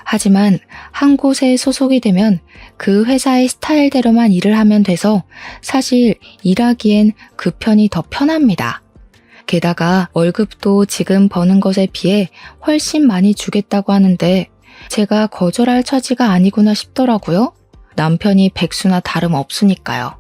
하지만 한 곳에 소속이 되면 그 회사의 스타일대로만 일을 하면 돼서 사실 일하기엔 그 편이 더 편합니다. 게다가 월급도 지금 버는 것에 비해 훨씬 많이 주겠다고 하는데 제가 거절할 처지가 아니구나 싶더라고요. 남편이 백수나 다름없으니까요.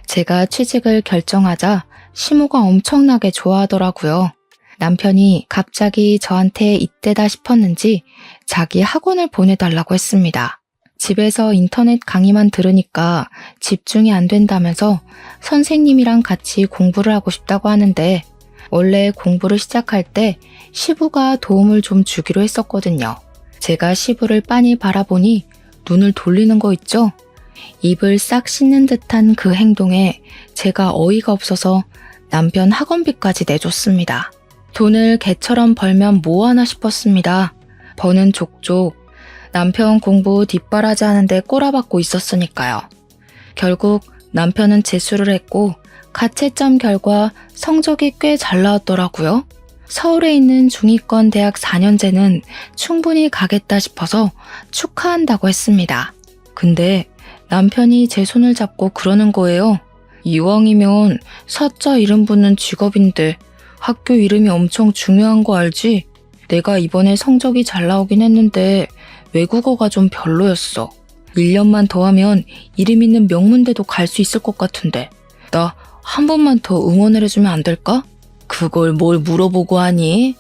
제가 취직을 결정하자 시모가 엄청나게 좋아하더라고요. 남편이 갑자기 저한테 이때다 싶었는지 자기 학원을 보내달라고 했습니다. 집에서 인터넷 강의만 들으니까 집중이 안 된다면서 선생님이랑 같이 공부를 하고 싶다고 하는데 원래 공부를 시작할 때 시부가 도움을 좀 주기로 했었거든요. 제가 시부를 빤히 바라보니 눈을 돌리는 거 있죠? 입을 싹 씻는 듯한 그 행동에 제가 어이가 없어서 남편 학원비까지 내줬습니다. 돈을 개처럼 벌면 뭐하나 싶었습니다. 버는 족족 남편 공부 뒷바라지 하는데 꼬라박고 있었으니까요. 결국 남편은 재수를 했고 가채점 결과 성적이 꽤 잘 나왔더라고요. 서울에 있는 중위권 대학 4년제는 충분히 가겠다 싶어서 축하한다고 했습니다. 근데 남편이 제 손을 잡고 그러는 거예요. 이왕이면 사자 이름 붙는 직업인데 학교 이름이 엄청 중요한 거 알지? 내가 이번에 성적이 잘 나오긴 했는데 외국어가 좀 별로였어. 1년만 더 하면 이름 있는 명문대도 갈 수 있을 것 같은데 나 한 번만 더 응원을 해주면 안 될까? 그걸 뭘 물어보고 하니?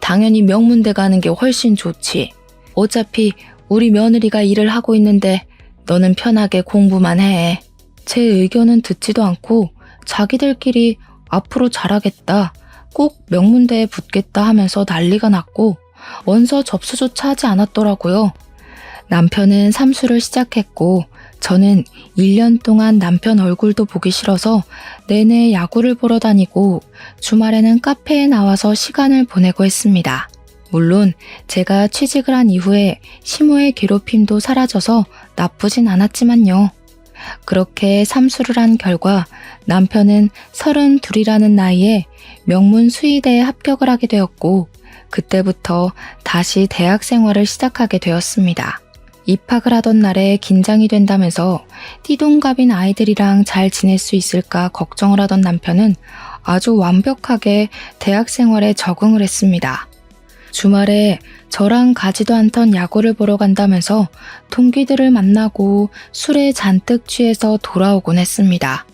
당연히 명문대 가는 게 훨씬 좋지. 어차피 우리 며느리가 일을 하고 있는데 너는 편하게 공부만 해. 제 의견은 듣지도 않고 자기들끼리 앞으로 잘하겠다, 꼭 명문대에 붙겠다 하면서 난리가 났고 원서 접수조차 하지 않았더라고요. 남편은 삼수를 시작했고 저는 1년 동안 남편 얼굴도 보기 싫어서 내내 야구를 보러 다니고 주말에는 카페에 나와서 시간을 보내고 했습니다. 물론 제가 취직을 한 이후에 시모의 괴롭힘도 사라져서 나쁘진 않았지만요. 그렇게 삼수를 한 결과 남편은 32이라는 나이에 명문 수의대에 합격을 하게 되었고 그때부터 다시 대학 생활을 시작하게 되었습니다. 입학을 하던 날에 긴장이 된다면서 띠동갑인 아이들이랑 잘 지낼 수 있을까 걱정을 하던 남편은 아주 완벽하게 대학 생활에 적응을 했습니다. 주말에 저랑 가지도 않던 야구를 보러 간다면서 동기들을 만나고 술에 잔뜩 취해서 돌아오곤 했습니다.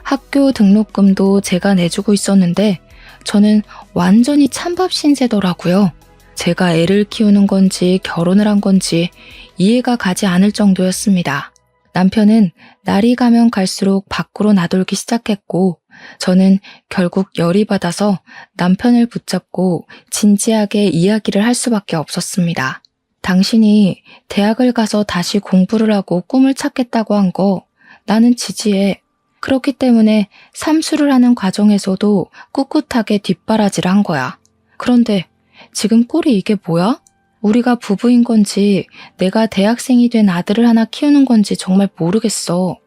학교 등록금도 제가 내주고 있었는데 저는 완전히 찬밥 신세더라고요. 제가 애를 키우는 건지 결혼을 한 건지 이해가 가지 않을 정도였습니다. 남편은 날이 가면 갈수록 밖으로 나돌기 시작했고 저는 결국 열이 받아서 남편을 붙잡고 진지하게 이야기를 할 수밖에 없었습니다. 당신이 대학을 가서 다시 공부를 하고 꿈을 찾겠다고 한 거 나는 지지해. 그렇기 때문에 삼수를 하는 과정에서도 꿋꿋하게 뒷바라지를 한 거야. 그런데 지금 꼴이 이게 뭐야? 우리가 부부인 건지 내가 대학생이 된 아들을 하나 키우는 건지 정말 모르겠어.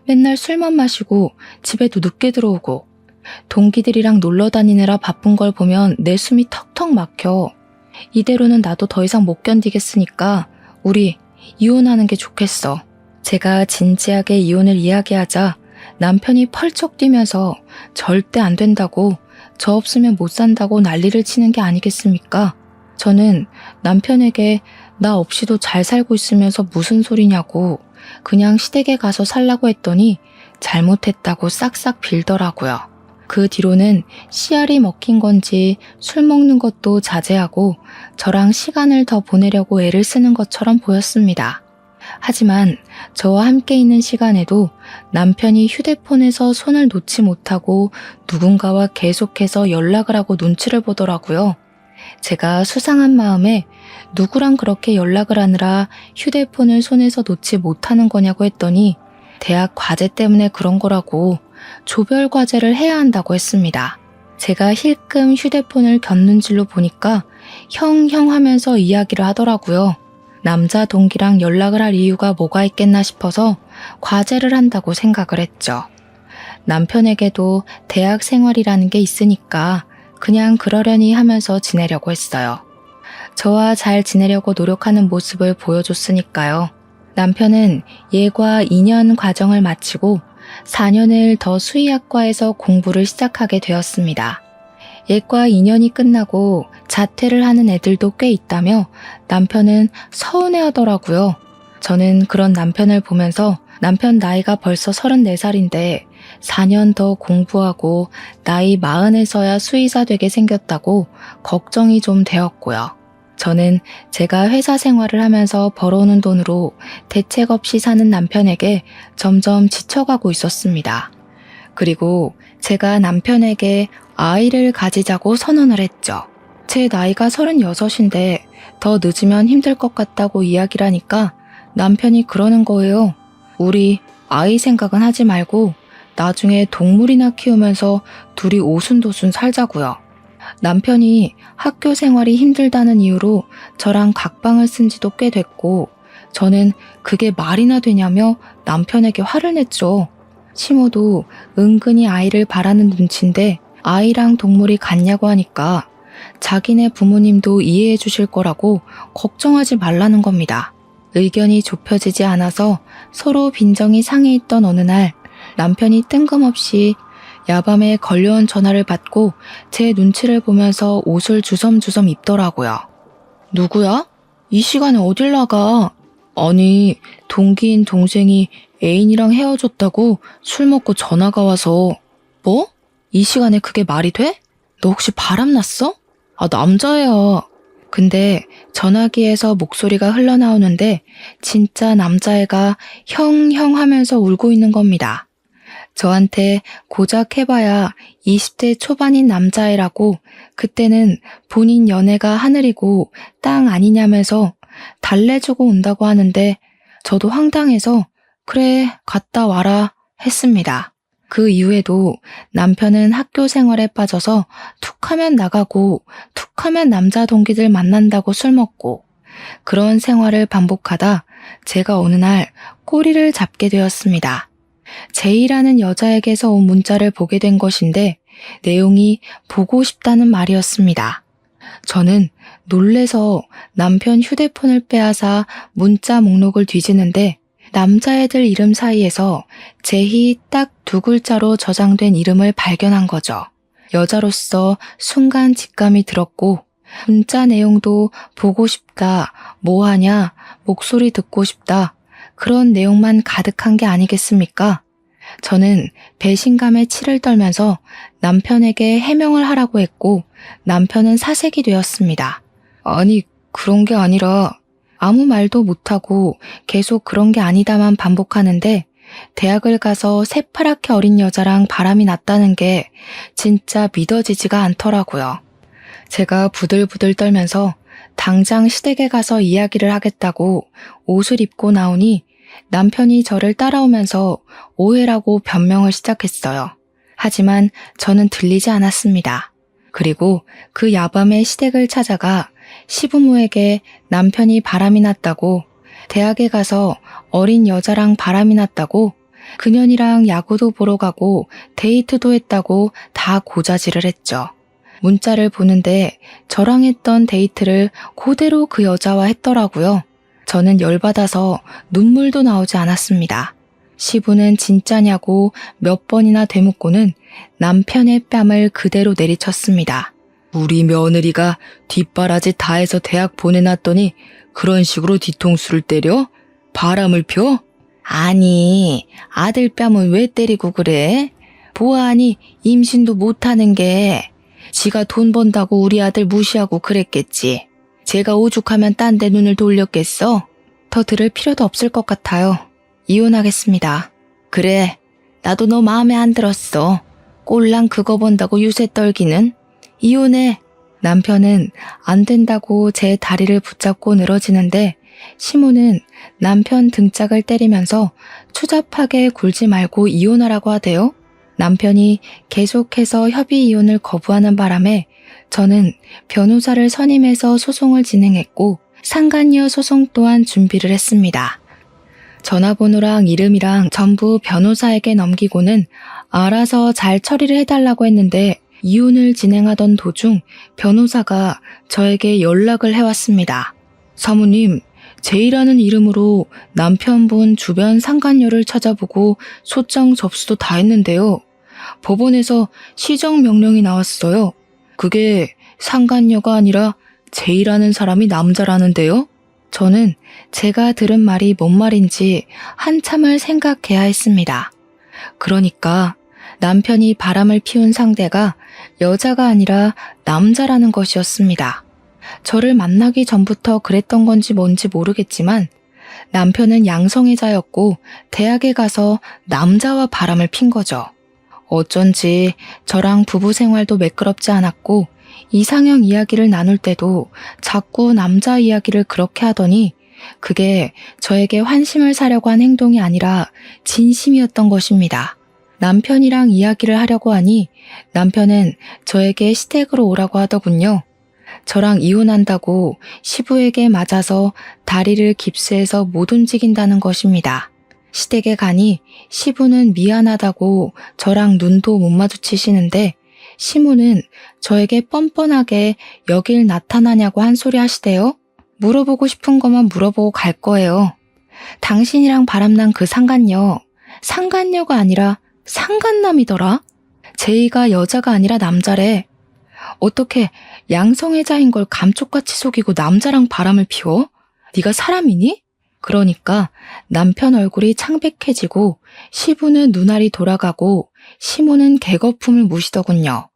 맨날 술만 마시고 집에도 늦게 들어오고 동기들이랑 놀러 다니느라 바쁜 걸 보면 내 숨이 턱턱 막혀. 이대로는 나도 더 이상 못 견디겠으니까 우리 이혼하는 게 좋겠어. 제가 진지하게 이혼을 이야기하자 남편이 펄쩍 뛰면서 절대 안 된다고, 저 없으면 못 산다고 난리를 치는 게 아니겠습니까? 저는 남편에게 나 없이도 잘 살고 있으면서 무슨 소리냐고 그냥 시댁에 가서 살라고 했더니 잘못했다고 싹싹 빌더라고요. 그 뒤로는 씨알이 먹힌 건지 술 먹는 것도 자제하고 저랑 시간을 더 보내려고 애를 쓰는 것처럼 보였습니다. 하지만 저와 함께 있는 시간에도 남편이 휴대폰에서 손을 놓지 못하고 누군가와 계속해서 연락을 하고 눈치를 보더라고요. 제가 수상한 마음에 누구랑 그렇게 연락을 하느라 휴대폰을 손에서 놓지 못하는 거냐고 했더니 대학 과제 때문에 그런 거라고 조별 과제를 해야 한다고 했습니다. 제가 힐끔 휴대폰을 곁눈질로 보니까 형 하면서 이야기를 하더라고요. 남자 동기랑 연락을 할 이유가 뭐가 있겠나 싶어서 과제를 한다고 생각을 했죠. 남편에게도 대학 생활이라는 게 있으니까 그냥 그러려니 하면서 지내려고 했어요. 저와 잘 지내려고 노력하는 모습을 보여줬으니까요. 남편은 예과 2년 과정을 마치고 4년을 더 수의학과에서 공부를 시작하게 되었습니다. 예과 2년이 끝나고 자퇴를 하는 애들도 꽤 있다며 남편은 서운해하더라고요. 저는 그런 남편을 보면서 남편 나이가 벌써 34살인데 4년 더 공부하고 나이 40에서야 수의사 되게 생겼다고 걱정이 좀 되었고요. 저는 제가 회사 생활을 하면서 벌어오는 돈으로 대책 없이 사는 남편에게 점점 지쳐가고 있었습니다. 그리고 제가 남편에게 아이를 가지자고 선언을 했죠. 제 나이가 36인데 더 늦으면 힘들 것 같다고 이야기를 하니까 남편이 그러는 거예요. 우리 아이 생각은 하지 말고 나중에 동물이나 키우면서 둘이 오순도순 살자고요. 남편이 학교 생활이 힘들다는 이유로 저랑 각방을 쓴 지도 꽤 됐고 저는 그게 말이나 되냐며 남편에게 화를 냈죠. 시모도 은근히 아이를 바라는 눈치인데 아이랑 동물이 같냐고 하니까 자기네 부모님도 이해해 주실 거라고 걱정하지 말라는 겁니다. 의견이 좁혀지지 않아서 서로 빈정이 상해있던 어느 날 남편이 뜬금없이 야밤에 걸려온 전화를 받고 제 눈치를 보면서 옷을 주섬주섬 입더라고요. 누구야? 이 시간에 어딜 나가? 아니, 동기인 동생이 애인이랑 헤어졌다고 술 먹고 전화가 와서. 뭐? 이 시간에 그게 말이 돼? 너 혹시 바람났어? 아, 남자애야. 근데 전화기에서 목소리가 흘러나오는데 진짜 남자애가 형 하면서 울고 있는 겁니다. 저한테 고작 해봐야 20대 초반인 남자애라고 그때는 본인 연애가 하늘이고 땅 아니냐면서 달래주고 온다고 하는데 저도 황당해서 그래 갔다 와라 했습니다. 그 이후에도 남편은 학교 생활에 빠져서 툭하면 나가고 툭하면 남자 동기들 만난다고 술 먹고 그런 생활을 반복하다 제가 어느 날 꼬리를 잡게 되었습니다. 제이라는 여자에게서 온 문자를 보게 된 것인데 내용이 보고 싶다는 말이었습니다. 저는 놀래서 남편 휴대폰을 빼앗아 문자 목록을 뒤지는데 남자애들 이름 사이에서 제희 딱 2글자로 저장된 이름을 발견한 거죠. 여자로서 순간 직감이 들었고 문자 내용도 보고 싶다, 뭐하냐, 목소리 듣고 싶다 그런 내용만 가득한 게 아니겠습니까? 저는 배신감에 치를 떨면서 남편에게 해명을 하라고 했고 남편은 사색이 되었습니다. 아니 그런 게 아니라 아무 말도 못하고 계속 그런 게 아니다만 반복하는데 대학을 가서 새파랗게 어린 여자랑 바람이 났다는 게 진짜 믿어지지가 않더라고요. 제가 부들부들 떨면서 당장 시댁에 가서 이야기를 하겠다고 옷을 입고 나오니 남편이 저를 따라오면서 오해라고 변명을 시작했어요. 하지만 저는 들리지 않았습니다. 그리고 그 야밤에 시댁을 찾아가 시부모에게 남편이 바람이 났다고, 대학에 가서 어린 여자랑 바람이 났다고, 그년이랑 야구도 보러 가고 데이트도 했다고 다 고자질을 했죠. 문자를 보는데 저랑 했던 데이트를 그대로 그 여자와 했더라고요. 저는 열받아서 눈물도 나오지 않았습니다. 시부는 진짜냐고 몇 번이나 되묻고는 남편의 뺨을 그대로 내리쳤습니다. 우리 며느리가 뒷바라지 다 해서 대학 보내놨더니 그런 식으로 뒤통수를 때려? 바람을 펴? 아니, 아들 뺨은 왜 때리고 그래? 보아하니 임신도 못하는 게 지가 돈 번다고 우리 아들 무시하고 그랬겠지. 제가 오죽하면 딴 데 눈을 돌렸겠어? 더 들을 필요도 없을 것 같아요. 이혼하겠습니다. 그래, 나도 너 마음에 안 들었어. 꼴랑 그거 본다고 유세 떨기는. 이혼해. 남편은 안 된다고 제 다리를 붙잡고 늘어지는데 시모는 남편 등짝을 때리면서 추잡하게 굴지 말고 이혼하라고 하대요. 남편이 계속해서 협의 이혼을 거부하는 바람에 저는 변호사를 선임해서 소송을 진행했고 상간녀 소송 또한 준비를 했습니다. 전화번호랑 이름이랑 전부 변호사에게 넘기고는 알아서 잘 처리를 해달라고 했는데 이혼을 진행하던 도중 변호사가 저에게 연락을 해왔습니다. 사모님, 제이라는 이름으로 남편분 주변 상간녀를 찾아보고 소장 접수도 다 했는데요. 법원에서 시정 명령이 나왔어요. 그게 상간녀가 아니라 제이라는 사람이 남자라는데요. 저는 제가 들은 말이 뭔 말인지 한참을 생각해야 했습니다. 그러니까 남편이 바람을 피운 상대가 여자가 아니라 남자라는 것이었습니다. 저를 만나기 전부터 그랬던 건지 뭔지 모르겠지만 남편은 양성애자였고 대학에 가서 남자와 바람을 핀 거죠. 어쩐지 저랑 부부 생활도 매끄럽지 않았고 이상형 이야기를 나눌 때도 자꾸 남자 이야기를 그렇게 하더니 그게 저에게 환심을 사려고 한 행동이 아니라 진심이었던 것입니다. 남편이랑 이야기를 하려고 하니 남편은 저에게 시댁으로 오라고 하더군요. 저랑 이혼한다고 시부에게 맞아서 다리를 깁스해서 못 움직인다는 것입니다. 시댁에 가니 시부는 미안하다고 저랑 눈도 못 마주치시는데 시모는 저에게 뻔뻔하게 여길 나타나냐고 한 소리 하시대요. 물어보고 싶은 것만 물어보고 갈 거예요. 당신이랑 바람난 그 상간녀, 상간녀가 아니라 상간남이더라. 제이가 여자가 아니라 남자래. 어떻게 양성애자인 걸 감쪽같이 속이고 남자랑 바람을 피워? 네가 사람이니? 그러니까 남편 얼굴이 창백해지고 시부는 눈알이 돌아가고 시모는 개거품을 무시더군요.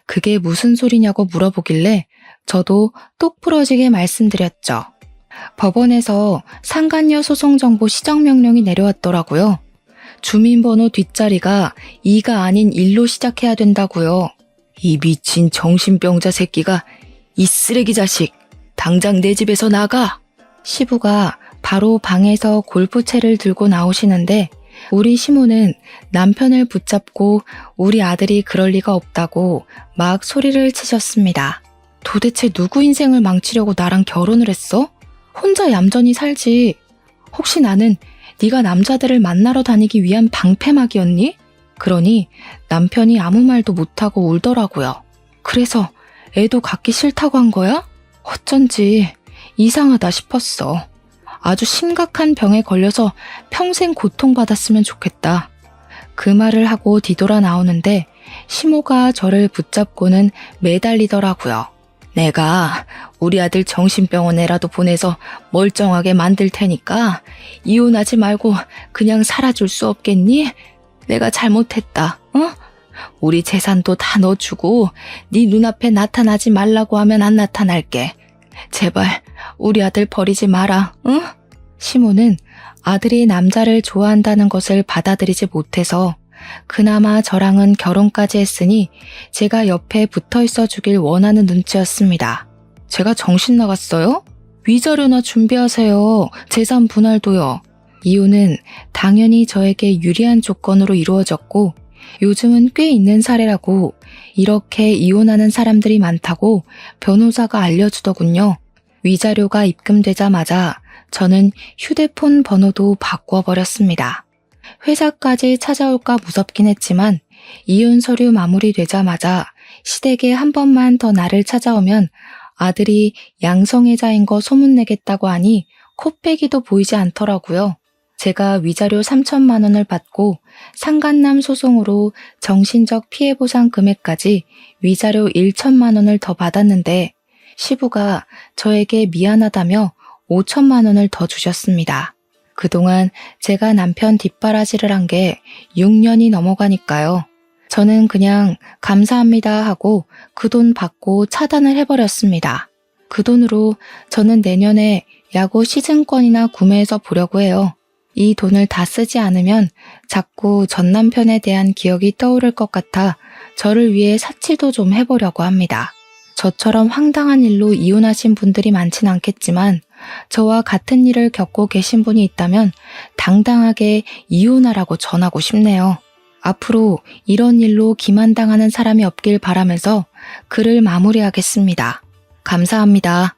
그게 무슨 소리냐고 물어보길래 저도 똑부러지게 말씀드렸죠. 법원에서 상간녀 소송 정보 시정 명령이 내려왔더라고요. 주민번호 뒷자리가 2가 아닌 1로 시작해야 된다고요. 이 미친 정신병자 새끼가, 이 쓰레기 자식, 당장 내 집에서 나가! 시부가 바로 방에서 골프채를 들고 나오시는데 우리 시모는 남편을 붙잡고 우리 아들이 그럴 리가 없다고 막 소리를 치셨습니다. 도대체 누구 인생을 망치려고 나랑 결혼을 했어? 혼자 얌전히 살지. 혹시 나는 네가 남자들을 만나러 다니기 위한 방패막이었니? 그러니 남편이 아무 말도 못하고 울더라고요. 그래서 애도 갖기 싫다고 한 거야? 어쩐지 이상하다 싶었어. 아주 심각한 병에 걸려서 평생 고통받았으면 좋겠다. 그 말을 하고 뒤돌아 나오는데 시모가 저를 붙잡고는 매달리더라고요. 내가 우리 아들 정신병원에라도 보내서 멀쩡하게 만들 테니까 이혼하지 말고 그냥 살아줄 수 없겠니? 내가 잘못했다. 우리 재산도 다 넣어주고 네 눈앞에 나타나지 말라고 하면 안 나타날게. 제발 우리 아들 버리지 마라. 응? 시모는 아들이 남자를 좋아한다는 것을 받아들이지 못해서 그나마 저랑은 결혼까지 했으니 제가 옆에 붙어 있어 주길 원하는 눈치였습니다. 제가 정신 나갔어요? 위자료나 준비하세요. 재산 분할도요. 이혼은 당연히 저에게 유리한 조건으로 이루어졌고 요즘은 꽤 있는 사례라고, 이렇게 이혼하는 사람들이 많다고 변호사가 알려주더군요. 위자료가 입금되자마자 저는 휴대폰 번호도 바꿔버렸습니다. 회사까지 찾아올까 무섭긴 했지만 이혼 서류 마무리되자마자 시댁에 한 번만 더 나를 찾아오면 아들이 양성애자인 거 소문내겠다고 하니 코빼기도 보이지 않더라고요. 제가 위자료 3천만 원을 받고 상간남 소송으로 정신적 피해 보상 금액까지 위자료 1천만 원을 더 받았는데 시부가 저에게 미안하다며 5천만 원을 더 주셨습니다. 그동안 제가 남편 뒷바라지를 한 게 6년이 넘어가니까요. 저는 그냥 감사합니다 하고 그 돈 받고 차단을 해버렸습니다. 그 돈으로 저는 내년에 야구 시즌권이나 구매해서 보려고 해요. 이 돈을 다 쓰지 않으면 자꾸 전 남편에 대한 기억이 떠오를 것 같아 저를 위해 사치도 좀 해보려고 합니다. 저처럼 황당한 일로 이혼하신 분들이 많진 않겠지만 저와 같은 일을 겪고 계신 분이 있다면 당당하게 이혼하라고 전하고 싶네요. 앞으로 이런 일로 기만당하는 사람이 없길 바라면서 글을 마무리하겠습니다. 감사합니다.